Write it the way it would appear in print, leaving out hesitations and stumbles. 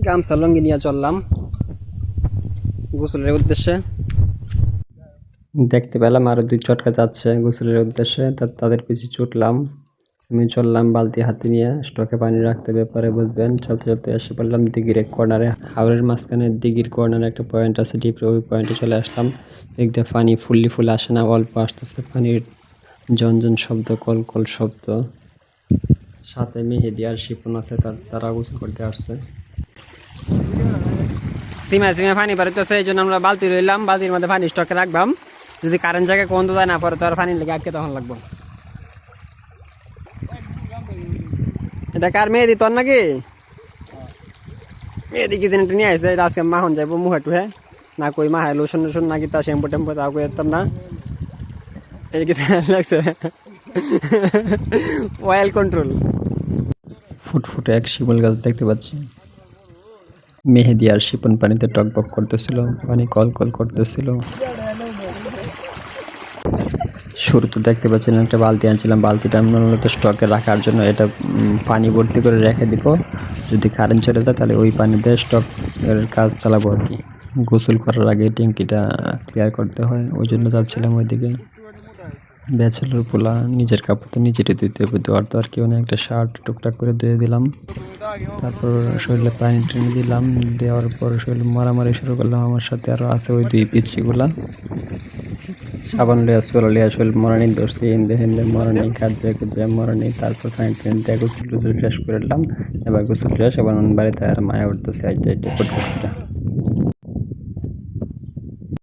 গামছা লঙ্গি নিয়ে চললাম গোসলের উদ্দেশ্যে। দেখতে পেলাম আরো 2 চটকা যাচ্ছে গোসলের উদ্দেশ্যে, তাদের পিছু ছুটলাম। আমি চললাম বালতি হাতে নিয়ে, স্টকে পানি রাখতে হবে পরে বুঝবেন। চলতে চলতে এসে পড়লাম দিঘির এক কর্নারে, হাওরের মাঝখানে দিঘির কর্নারে একটা পয়েন্ট আছে ডিপে, ওই পয়েন্টে চলে আসলাম। দেখতে পানি ফুল আসে না, অল্প আসতেছে পানির ঝনঝন শব্দ, কল কল শব্দ। সাথে মেহেদি আর শিপন আছে, তারা গোসল করতে আসছে। সিমা সিমা পানি বাড়িতেছে, এই জন্য আমরা বালতি রইলাম, বালতির মধ্যে পানি স্টকে রাখবাম। যদি কারেন্ট জায়গায় কোন যায় না পরে তো আর পানি লেগে আটকে তখন লাগবো। এটা কার মেহেদি তোর নাকি? মেহেদি কি দিন নিয়ে আসছে, এটা আজকে মাখন যাইব মুহে টুহে না, কই মাহায় লোশন লোশন নাকি তা শ্যাম্পু টেম্পু তা কই যেতাম না। এই কি লাগছে অয়েল কন্ট্রোল। ফুটফুটে এক শিমুল গাছ দেখতে পাচ্ছি। মেহেদি আর শিপন পানিতে টকবক করতেছিল, পানি কল কল করতেছিল। শুরুতে দেখতে পাচ্ছিলাম একটা বালতি আনছিলাম, বালতিটা মূলত স্টকে রাখার জন্য। এটা পানি ভর্তি করে রেখে দিব, যদি কারেন্ট চলে যায় তাহলে ওই পানি দিয়ে স্টকের কাজ চালাবো আর কি। গোসল করার আগে ট্যাঙ্কিটা ক্লিয়ার করতে হয়, ওই জন্য যাচ্ছিলাম ওইদিকে। ব্যাচেলর পোলা, নিজের কাপড় তো নিজেরই ধুইতে হবে, ধোয়ার তো আর কেউ না। একটা শার্ট টুকটাক করে ধুয়ে দিলাম, তারপর শরীরে পানি টেনে দিলাম, দেওয়ার পর শরীরে মারামারি শুরু করলাম। আমার সাথে আরও আছে ওই 2 পিচ্ছিগুলা। সাবান লিয়া চুলা লিয়া শরীর মরানি ধরছি, হিন্দে হিন্দে মরানি কাজে কাজে মরানি। তারপর পানি টেনে দিয়ে গোসল টোসল শেষ করলাম। এবার গোসল শেষ, এবার বাড়িতে আর মায়া উঠতেছে আইটা ফুটফুটটা।